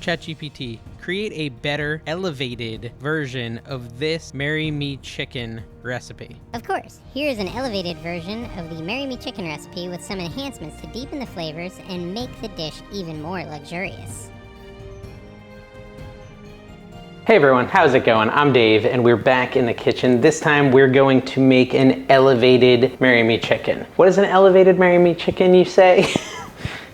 ChatGPT, create a better, elevated version of this Marry Me Chicken recipe. Of course, here is an elevated version of the Marry Me Chicken recipe with some enhancements to deepen the flavors and make the dish even more luxurious. Hey everyone, how's it going? I'm Dave and we're back in the kitchen. This time we're going to make an elevated Marry Me Chicken. What is an elevated Marry Me Chicken, you say?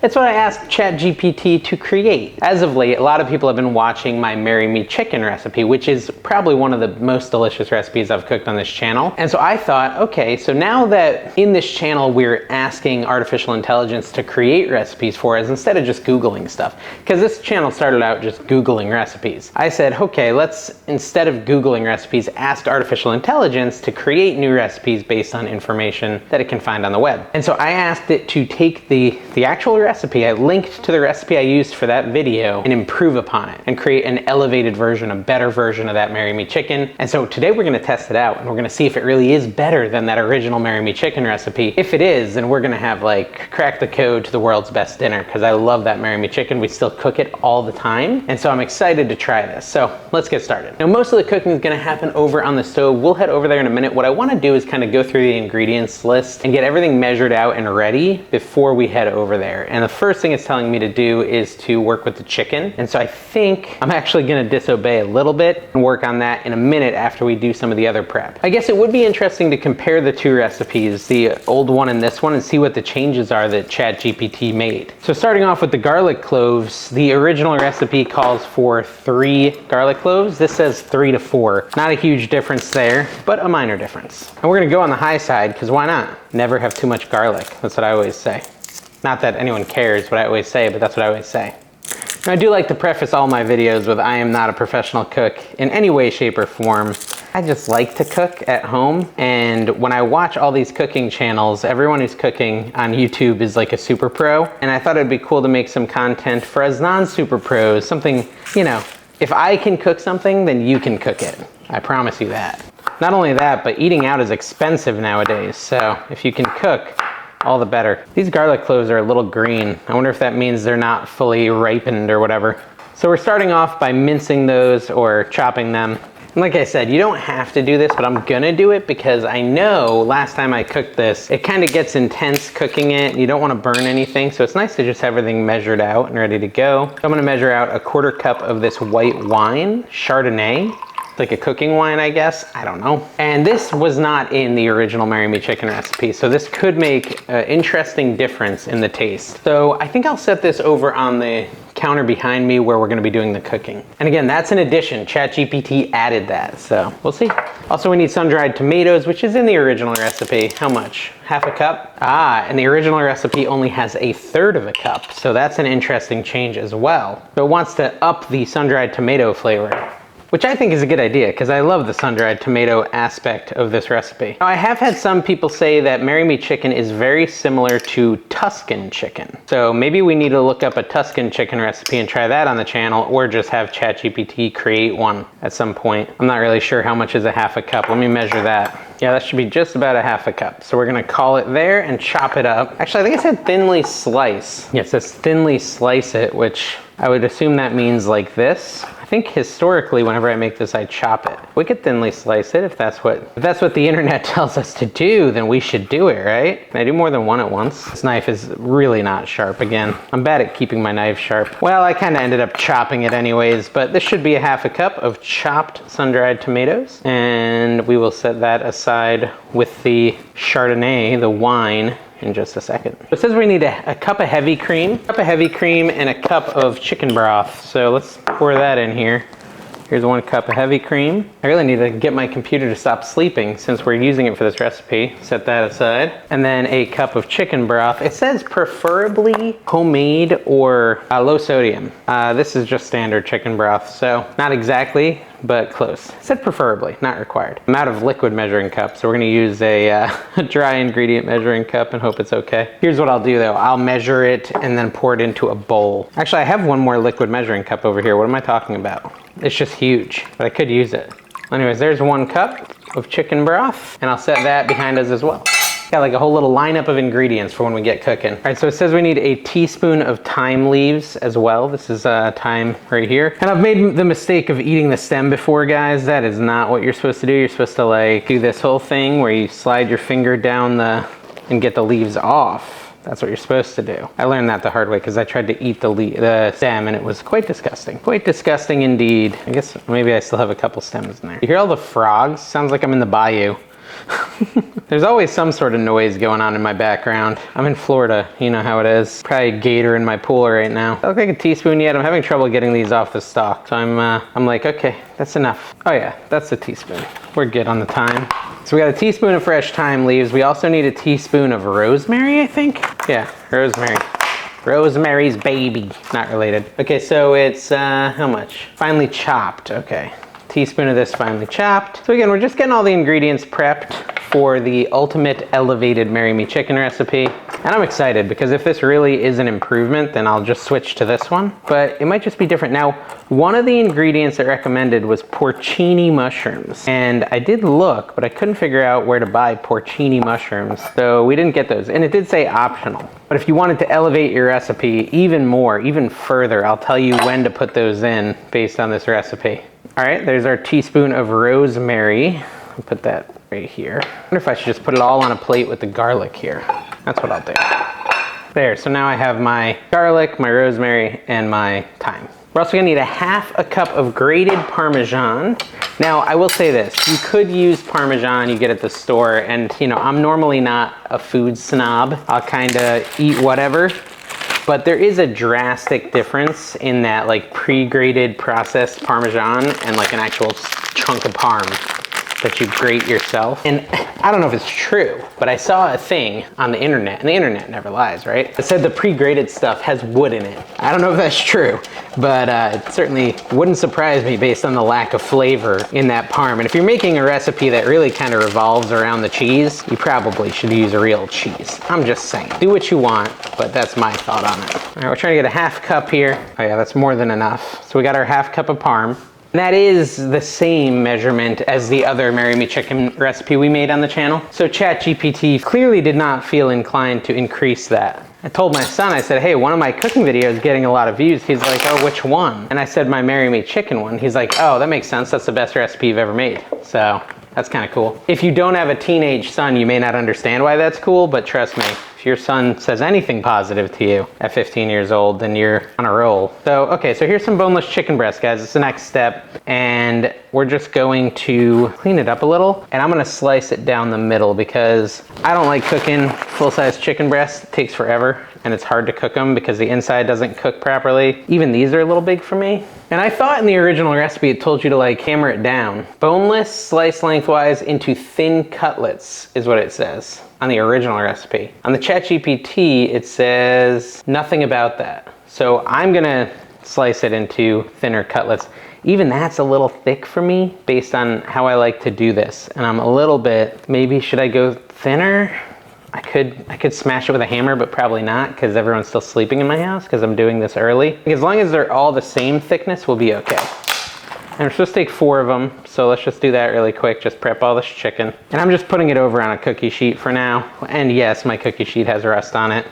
That's what I asked ChatGPT to create. As of late, a lot of people have been watching my Marry Me Chicken recipe, which is probably one of the most delicious recipes I've cooked on this channel. And so I thought, okay, so now that in this channel we're asking artificial intelligence to create recipes for us instead of just Googling stuff, because this channel started out just Googling recipes. I said, okay, let's, instead of Googling recipes, ask artificial intelligence to create new recipes based on information that it can find on the web. And so I asked it to take the actual recipe, I linked to the recipe I used for that video, and improve upon it and create an elevated version, a better version of that Marry Me Chicken. And so today we're gonna test it out and we're gonna see if it really is better than that original Marry Me Chicken recipe. If it is, then we're gonna have like crack the code to the world's best dinner, because I love that Marry Me Chicken. We still cook it all the time. And so I'm excited to try this. So let's get started. Now most of the cooking is gonna happen over on the stove. We'll head over there in a minute. What I wanna do is kind of go through the ingredients list and get everything measured out and ready before we head over there. And the first thing it's telling me to do is to work with the chicken. And so I think I'm actually gonna disobey a little bit and work on that in a minute after we do some of the other prep. I guess it would be interesting to compare the two recipes, the old one and this one, and see what the changes are that ChatGPT made. So starting off with the garlic cloves, the original recipe calls for 3 garlic cloves. This says 3 to 4. Not a huge difference there, but a minor difference. And we're gonna go on the high side, because why not? Never have too much garlic. That's what I always say. Not that anyone cares what I always say, but that's what I always say. And I do like to preface all my videos with I am not a professional cook in any way, shape, or form. I just like to cook at home, and when I watch all these cooking channels, everyone who's cooking on YouTube is like a super pro, and I thought it'd be cool to make some content for us non-super pros, something, you know, if I can cook something, then you can cook it. I promise you that. Not only that, but eating out is expensive nowadays, so if you can cook, all the better. These garlic cloves are a little green. I wonder if that means they're not fully ripened or whatever. So we're starting off by mincing those or chopping them. And like I said, you don't have to do this, but I'm gonna do it because I know last time I cooked this, it kind of gets intense cooking it. You don't wanna burn anything, so it's nice to just have everything measured out and ready to go. So I'm gonna measure out 1/4 cup of this white wine, Chardonnay. Like a cooking wine, I guess. I don't know. And this was not in the original Marry Me Chicken recipe, so this could make an interesting difference in the taste. So I think I'll set this over on the counter behind me where we're gonna be doing the cooking. And again, that's an addition. ChatGPT added that, so we'll see. Also, we need sun-dried tomatoes, which is in the original recipe. How much? 1/2 cup? Ah, and the original recipe only has 1/3 cup, so that's an interesting change as well. So it wants to up the sun-dried tomato flavor, which I think is a good idea because I love the sun-dried tomato aspect of this recipe. Now, I have had some people say that Marry Me Chicken is very similar to Tuscan chicken. So maybe we need to look up a Tuscan chicken recipe and try that on the channel, or just have ChatGPT create one at some point. I'm not really sure how much is 1/2 cup. Let me measure that. Yeah, that should be just about 1/2 cup. So we're gonna call it there and chop it up. Actually, I think it said thinly slice. Yeah, it says thinly slice it, which I would assume that means like this. I think historically, whenever I make this, I chop it. We could thinly slice it if that's what the internet tells us to do, then we should do it, right? Can I do more than one at once? This knife is really not sharp again. I'm bad at keeping my knife sharp. Well, I kind of ended up chopping it anyways, but this should be 1/2 cup of chopped sun-dried tomatoes. And we will set that aside with the Chardonnay, the wine, in just a second. It says we need a cup of heavy cream, and a cup of chicken broth. So let's pour that in here. Here's 1 cup of heavy cream. I really need to get my computer to stop sleeping since we're using it for this recipe. Set that aside. And then a cup of chicken broth. It says preferably homemade or low sodium. This is just standard chicken broth, so not exactly, but close. It said preferably, not required. I'm out of liquid measuring cup, so we're gonna use a dry ingredient measuring cup and hope it's okay. Here's what I'll do though. I'll measure it and then pour it into a bowl. Actually, I have one more liquid measuring cup over here. What am I talking about? It's just huge, but I could use it. Anyways, there's 1 cup of chicken broth, and I'll set that behind us as well. got like a whole little lineup of ingredients for when we get cooking. All right, so it says we need a teaspoon of thyme leaves as well. This is thyme right here. And I've made the mistake of eating the stem before, guys. That is not what you're supposed to do. You're supposed to like do this whole thing where you slide your finger down and get the leaves off. That's what you're supposed to do. I learned that the hard way because I tried to eat the stem and it was quite disgusting. Quite disgusting indeed. I guess maybe I still have a couple stems in there. You hear all the frogs? Sounds like I'm in the bayou. There's always some sort of noise going on in my background. I'm in Florida, you know how it is. Probably a gator in my pool right now. I look like a teaspoon yet. I'm having trouble getting these off the stalk. So I'm like, okay, that's enough. Oh yeah, that's a teaspoon. We're good on the thyme. So we got a teaspoon of fresh thyme leaves. We also need a teaspoon of rosemary, I think. Yeah, rosemary. Rosemary's Baby. Not related. Okay, so it's how much? Finely chopped, okay. Teaspoon of this finely chopped. So again, we're just getting all the ingredients prepped for the ultimate elevated Marry Me Chicken recipe. And I'm excited because if this really is an improvement, then I'll just switch to this one. But it might just be different. Now, one of the ingredients it recommended was porcini mushrooms. And I did look, but I couldn't figure out where to buy porcini mushrooms. So we didn't get those. And it did say optional. But if you wanted to elevate your recipe even more, even further, I'll tell you when to put those in based on this recipe. All right, there's our teaspoon of rosemary. I'll put that right here. I wonder if I should just put it all on a plate with the garlic here. That's what I'll do. There, so now I have my garlic, my rosemary, and my thyme. We're also gonna need a half a cup of grated Parmesan. Now, I will say this, you could use Parmesan you get at the store, and you know, I'm normally not a food snob. I'll kinda eat whatever. But there is a drastic difference in that like pre-grated processed Parmesan and like an actual chunk of parm that you grate yourself. And I don't know if it's true, but I saw a thing on the internet, and the internet never lies, right? It said the pre-grated stuff has wood in it. I don't know if that's true, but it certainly wouldn't surprise me based on the lack of flavor in that parm. And if you're making a recipe that really kind of revolves around the cheese, you probably should use a real cheese. I'm just saying, do what you want, but that's my thought on it. All right, we're trying to get a half cup here. Oh yeah, that's more than enough. So we got our half cup of parm. And that is the same measurement as the other Marry Me Chicken recipe we made on the channel. So ChatGPT clearly did not feel inclined to increase that. I told my son, I said, hey, one of my cooking videos is getting a lot of views. He's like, oh, which one? And I said, my Marry Me Chicken one. He's like, oh, that makes sense. That's the best recipe you've ever made. So that's kind of cool. If you don't have a teenage son, you may not understand why that's cool, but trust me, if your son says anything positive to you at 15 years old, then you're on a roll. So, okay, so here's some boneless chicken breast, guys. It's the next step. And we're just going to clean it up a little. And I'm gonna slice it down the middle because I don't like cooking full-size chicken breast. It takes forever. And it's hard to cook them because the inside doesn't cook properly. Even these are a little big for me. And I thought in the original recipe it told you to like hammer it down. Boneless, sliced lengthwise into thin cutlets is what it says on the original recipe. On the ChatGPT it says nothing about that. So I'm gonna slice it into thinner cutlets. Even that's a little thick for me based on how I like to do this. And I'm a little bit, maybe should I go thinner? I could smash it with a hammer, but probably not because everyone's still sleeping in my house because I'm doing this early. As long as they're all the same thickness, we'll be okay. And we're supposed to take 4 of them, so let's just do that really quick. Just prep all this chicken. And I'm just putting it over on a cookie sheet for now. And yes, my cookie sheet has rust on it.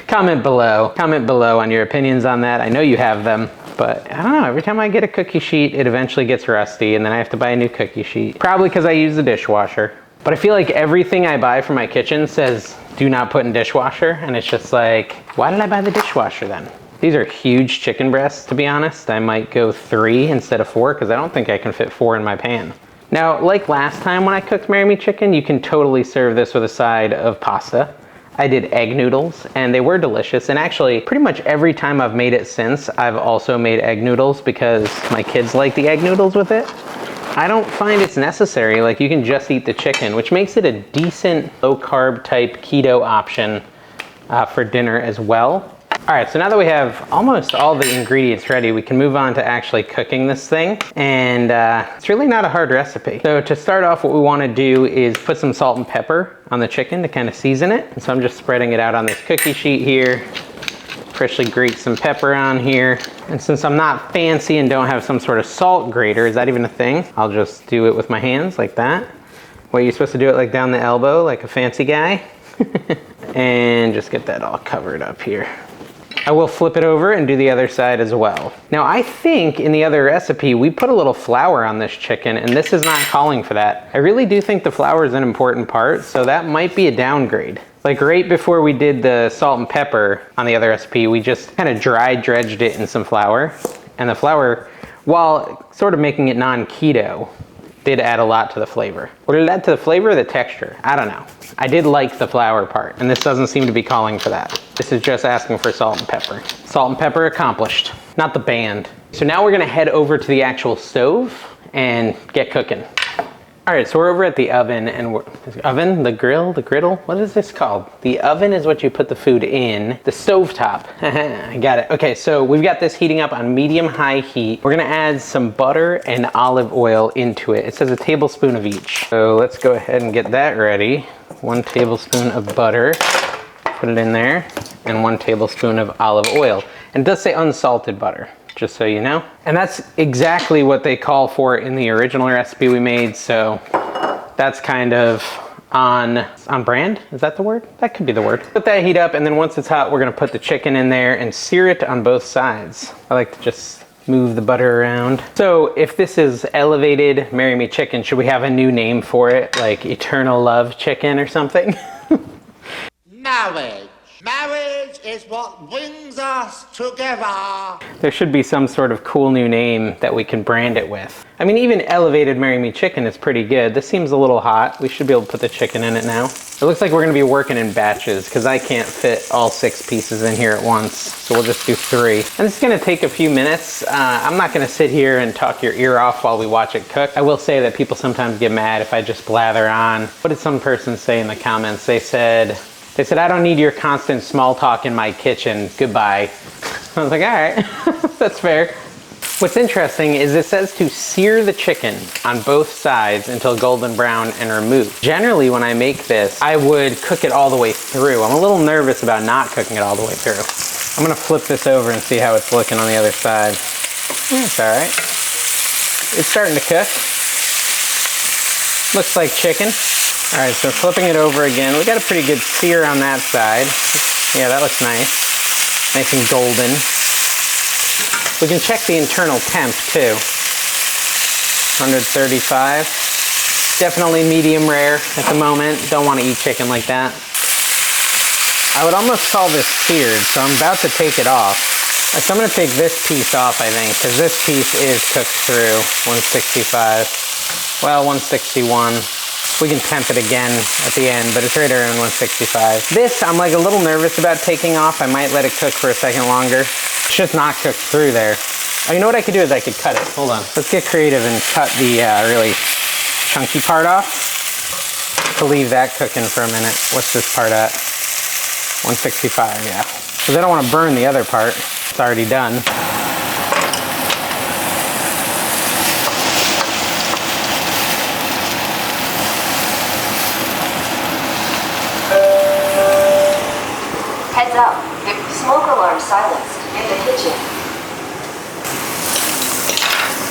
Comment below on your opinions on that. I know you have them, but I don't know, every time I get a cookie sheet, it eventually gets rusty and then I have to buy a new cookie sheet. Probably because I use the dishwasher. But I feel like everything I buy for my kitchen says, do not put in dishwasher. And it's just like, why did I buy the dishwasher then? These are huge chicken breasts, to be honest. I might go 3 instead of 4 because I don't think I can fit 4 in my pan. Now, like last time when I cooked Marry Me Chicken, you can totally serve this with a side of pasta. I did egg noodles and they were delicious. And actually, pretty much every time I've made it since, I've also made egg noodles because my kids like the egg noodles with it. I don't find it's necessary. Like you can just eat the chicken, which makes it a decent low carb type keto option for dinner as well. All right, so now that we have almost all the ingredients ready, we can move on to actually cooking this thing. And it's really not a hard recipe. So to start off, what we wanna do is put some salt and pepper on the chicken to kind of season it. And so I'm just spreading it out on this cookie sheet here. Freshly grate some pepper on here. And since I'm not fancy and don't have some sort of salt grater, is that even a thing? I'll just do it with my hands like that. What, you're supposed to do it like down the elbow, like a fancy guy? And just get that all covered up here. I will flip it over and do the other side as well. Now I think in the other recipe, we put a little flour on this chicken and this is not calling for that. I really do think the flour is an important part, so that might be a downgrade. Like right before we did the salt and pepper on the other recipe, we just kind of dry dredged it in some flour. And the flour, while sort of making it non-keto, did add a lot to the flavor. What did it add to the flavor or the texture? I don't know. I did like the flour part, and this doesn't seem to be calling for that. This is just asking for salt and pepper. Salt and pepper accomplished, not the band. So now we're gonna head over to the actual stove and get cooking. All right, so we're over at the oven, and the griddle, what is this called? The oven is what you put the food in. The stovetop, I got it. Okay, so we've got this heating up on medium-high heat. We're gonna add some butter and olive oil into it. It says a tablespoon of each. So let's go ahead and get that ready. 1 tablespoon of butter, put it in there, and 1 tablespoon of olive oil. And it does say unsalted butter, just so you know. And that's exactly what they call for in the original recipe we made, so that's kind of on brand, is that the word? That could be the word. Let that heat up, and then once it's hot, we're gonna put the chicken in there and sear it on both sides. I like to just move the butter around. So if this is elevated Marry Me Chicken, should we have a new name for it, like Eternal Love Chicken or something? Marriage. Marriage is what brings us together. There should be some sort of cool new name that we can brand it with. I mean, even elevated Marry Me Chicken is pretty good. This seems a little hot. We should be able to put the chicken in it now. It looks like we're gonna be working in batches because I can't fit all 6 pieces in here at once. So we'll just do 3. And this is gonna take a few minutes. I'm not gonna sit here and talk your ear off while we watch it cook. I will say that people sometimes get mad if I just blather on. What did some person say in the comments? They said, I don't need your constant small talk in my kitchen. Goodbye. I was like, all right, that's fair. What's interesting is it says to sear the chicken on both sides until golden brown and remove. Generally, when I make this, I would cook it all the way through. I'm a little nervous about not cooking it all the way through. I'm gonna flip this over and see how it's looking on the other side. It's all right. It's starting to cook. Looks like chicken. All right, so flipping it over again. We got a pretty good sear on that side. Yeah, that looks nice. Nice and golden. We can check the internal temp too. 135. Definitely medium rare at the moment. Don't want to eat chicken like that. I would almost call this seared, so I'm about to take it off. So I'm gonna take this piece off, I think, because this piece is cooked through 165. Well, 161. We can temp it again at the end, but it's right around 165. This, I'm like a little nervous about taking off. I might let it cook for a second longer. It's just not cooked through there. Oh, you know what I could do is I could cut it. Hold on. Let's get creative and cut the really chunky part off. To leave that cooking for a minute. What's this part at? 165, yeah. Because I don't want to burn the other part. It's already done. Heads up, the smoke alarm silenced in the kitchen.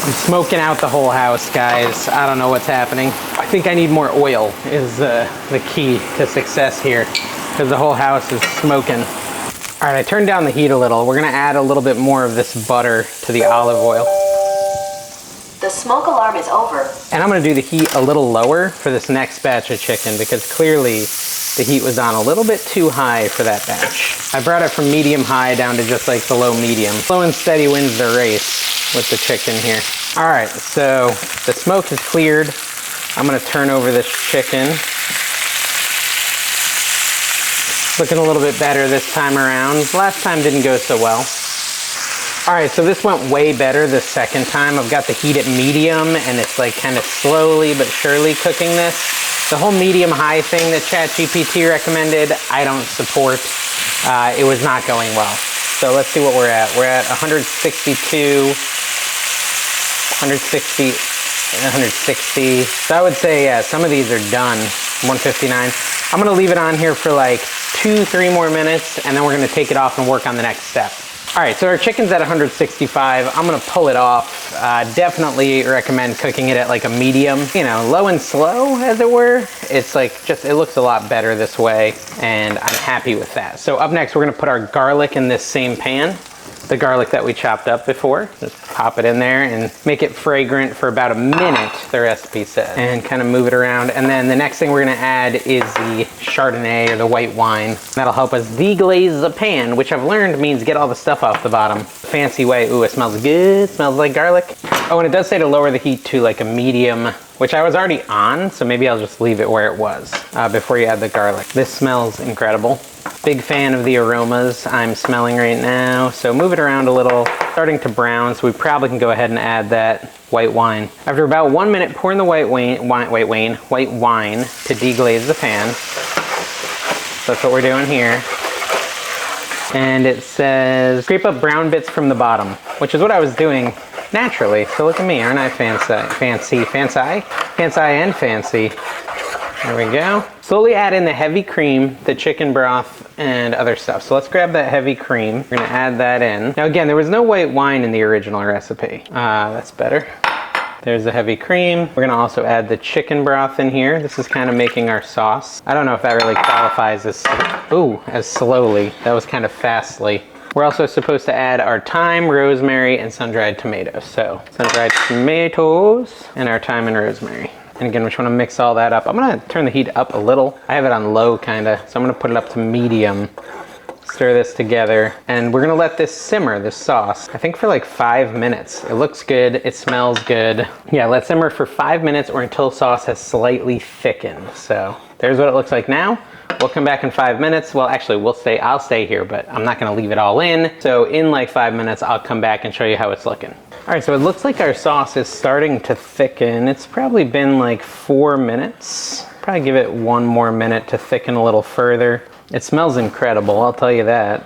I'm smoking out the whole house, guys. I don't know what's happening. I think I need more oil is the key to success here because the whole house is smoking. All right, I turned down the heat a little. We're gonna add a little bit more of this butter to the olive oil. The smoke alarm is over. And I'm gonna do the heat a little lower for this next batch of chicken because clearly the heat was on a little bit too high for that batch. I brought it from medium high down to just like below medium. Slow and steady wins the race with the chicken here. All right, so the smoke is cleared. I'm gonna turn over this chicken. Looking a little bit better this time around. Last time didn't go so well. All right, so this went way better the second time. I've got the heat at medium and it's like kind of slowly but surely cooking this. The whole medium-high thing that ChatGPT recommended, I don't support. It was not going well. So let's see what we're at. We're at 162, 160, 160. So I would say, yeah, some of these are done. 159. I'm gonna leave it on here for like 2-3 more minutes, and then we're gonna take it off and work on the next step. All right, so our chicken's at 165. I'm gonna pull it off. Definitely recommend cooking it at like a medium, you know, low and slow, as it were. It's like just, it looks a lot better this way, and I'm happy with that. So up next, we're gonna put our garlic in this same pan. The garlic that we chopped up before. Just pop it in there and make it fragrant for about a minute, the recipe says. And kind of move it around. And then the next thing we're gonna add is the Chardonnay or the white wine. That'll help us deglaze the pan, which I've learned means get all the stuff off the bottom. Fancy way. Ooh, it smells good. It smells like garlic. Oh, and it does say to lower the heat to like a medium, which I was already on, so maybe I'll just leave it where it was before you add the garlic. This smells incredible. Big fan of the aromas I'm smelling right now. So move it around a little, starting to brown, so we probably can go ahead and add that white wine. After about 1 minute, pour in the white wine to deglaze the pan. So that's what we're doing here. And it says, scrape up brown bits from the bottom, which is what I was doing naturally. So look at me, aren't I fancy? There we go. Slowly add in the heavy cream, the chicken broth, and other stuff. So let's grab that heavy cream. We're gonna add that in. Now again, there was no white wine in the original recipe. That's better. There's the heavy cream. We're gonna also add the chicken broth in here. This is kind of making our sauce. I don't know if that really qualifies as, as slowly. That was kind of fastly. We're also supposed to add our thyme, rosemary, and sun-dried tomatoes. So sun-dried tomatoes and our thyme and rosemary. And again, we just want to mix all that up. I'm gonna turn the heat up a little. I have it on low kinda, so I'm gonna put it up to medium. Stir this together, and we're gonna let this simmer, this sauce, I think for like 5 minutes. It looks good, it smells good. Yeah, let simmer for 5 minutes or until sauce has slightly thickened. So there's what it looks like now. We'll come back in 5 minutes. Well, actually, I'll stay here, but I'm not gonna leave it all in. So in like 5 minutes, I'll come back and show you how it's looking. All right, so it looks like our sauce is starting to thicken. It's probably been like 4 minutes. Probably give it 1 more minute to thicken a little further. It smells incredible, I'll tell you that.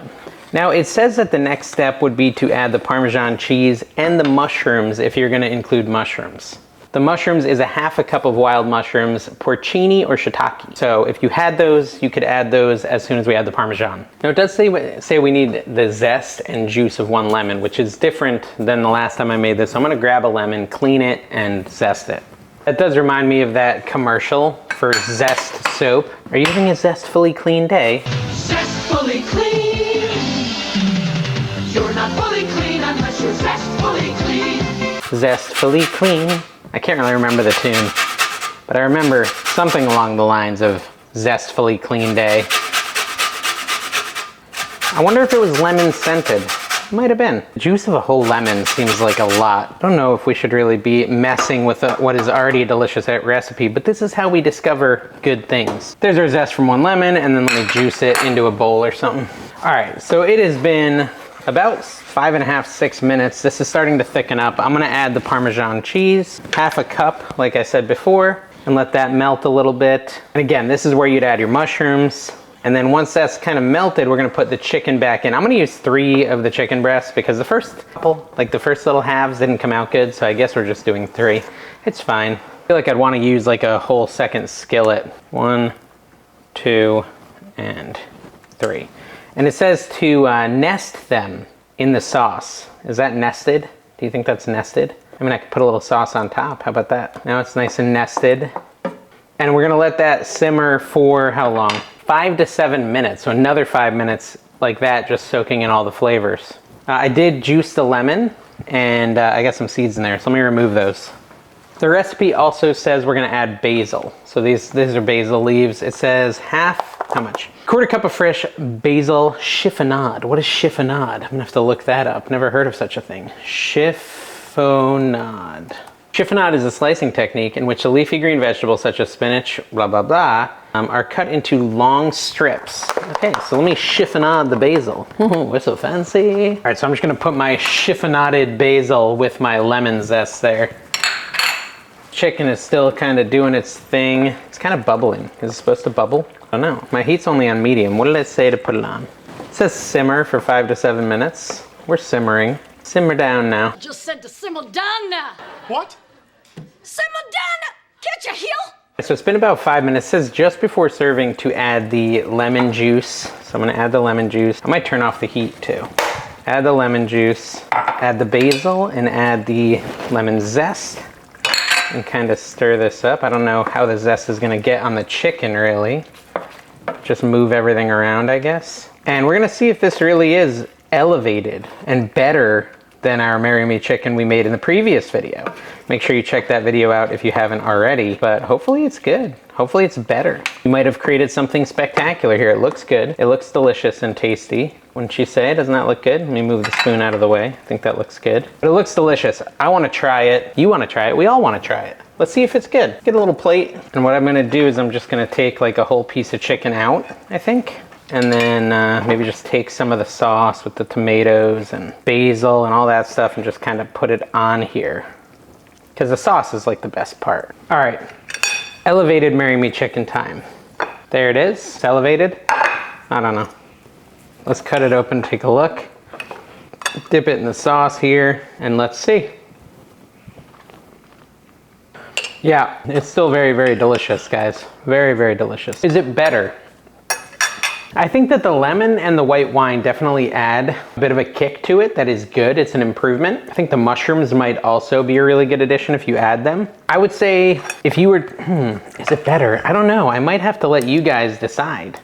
Now it says that the next step would be to add the Parmesan cheese and the mushrooms if you're gonna include mushrooms. The mushrooms is 1/2 cup of wild mushrooms, porcini or shiitake. So if you had those, you could add those as soon as we add the Parmesan. Now it does say we need the zest and juice of 1 lemon, which is different than the last time I made this. So I'm gonna grab a lemon, clean it, and zest it. That does remind me of that commercial for Zest soap. Are you having a zestfully clean day? Zestfully clean. You're not fully clean unless you're zestfully clean. Zestfully clean. I can't really remember the tune, but I remember something along the lines of zestfully clean day. I wonder if it was lemon scented. It might have been. The juice of a whole lemon seems like a lot. I don't know if we should really be messing with what is already a delicious recipe, but this is how we discover good things. There's our zest from 1 lemon, and then let me juice it into a bowl or something. All right, so it has been about 5.5, 6 minutes. This is starting to thicken up. I'm gonna add the Parmesan cheese, 1/2 cup, like I said before, and let that melt a little bit. And again, this is where you'd add your mushrooms. And then once that's kind of melted, we're gonna put the chicken back in. I'm gonna use 3 of the chicken breasts because the first couple, like the first little halves didn't come out good, so I guess we're just doing 3. It's fine. I feel like I'd wanna use like a whole second skillet. 1, 2, and 3. And it says to nest them in the sauce. Is that nested? Do you think that's nested? I mean, I could put a little sauce on top. How about that? Now it's nice and nested. And we're gonna let that simmer for how long? 5 to 7 minutes. So another 5 minutes like that, just soaking in all the flavors. I did juice the lemon, and I got some seeds in there, so let me remove those. The recipe also says we're gonna add basil. So these are basil leaves. It says how much? 1/4 cup of fresh basil chiffonade. What is chiffonade? I'm gonna have to look that up. Never heard of such a thing. Chiffonade. Chiffonade is a slicing technique in which the leafy green vegetables such as spinach, blah, blah, blah, are cut into long strips. Okay, so let me chiffonade the basil. We're so fancy. All right, so I'm just gonna put my chiffonaded basil with my lemon zest there. Chicken is still kind of doing its thing. It's kind of bubbling. Is it supposed to bubble? I don't know. My heat's only on medium. What did it say to put it on? It says simmer for 5 to 7 minutes. We're simmering. Simmer down now. Just said to simmer down now. What? Simmer down now. Can't you hear? So it's been about 5 minutes. It says just before serving to add the lemon juice. So I'm gonna add the lemon juice. I might turn off the heat too. add the lemon juice, add the basil, and add the lemon zest, and kind of stir this up. I don't know how the zest is gonna get on the chicken, really. Just move everything around, I guess. And we're gonna see if this really is elevated and better than our Marry Me chicken we made in the previous video. Make sure you check that video out if you haven't already, but hopefully it's good. Hopefully it's better. You might have created something spectacular here. It looks good. It looks delicious and tasty. Wouldn't you say? Doesn't that look good? Let me move the spoon out of the way. I think that looks good. But it looks delicious. I wanna try it. You wanna try it. We all wanna try it. Let's see if it's good. Get a little plate. And what I'm gonna do is I'm just gonna take like a whole piece of chicken out, I think. And then maybe just take some of the sauce with the tomatoes and basil and all that stuff and just kind of put it on here. Because the sauce is like the best part. All right, elevated Marry Me chicken time. There it is, it's elevated. I don't know. Let's cut it open, take a look. Dip it in the sauce here and let's see. Yeah, it's still very, very delicious, guys. Very, very delicious. Is it better? I think that the lemon and the white wine definitely add a bit of a kick to it that is good. It's an improvement. I think the mushrooms might also be a really good addition if you add them. I would say if you were, is it better? I don't know. I might have to let you guys decide.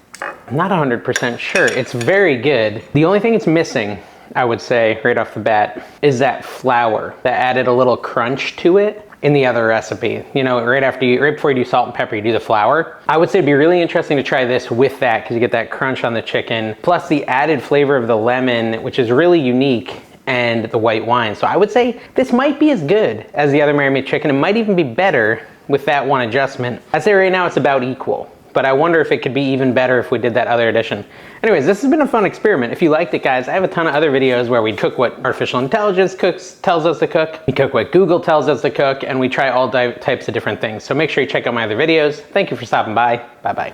I'm not 100% sure. It's very good. The only thing it's missing, I would say right off the bat, is that flour that added a little crunch to it. In the other recipe, you know, right before you do salt and pepper, you do the flour. I would say it'd be really interesting to try this with that because you get that crunch on the chicken, plus the added flavor of the lemon, which is really unique, and the white wine. So I would say this might be as good as the other Marry Me chicken. It might even be better with that one adjustment. I'd say right now it's about equal, but I wonder if it could be even better if we did that other addition. Anyways, this has been a fun experiment. If you liked it, guys, I have a ton of other videos where we cook what artificial intelligence tells us to cook, we cook what Google tells us to cook, and we try all types of different things. So make sure you check out my other videos. Thank you for stopping by. Bye-bye.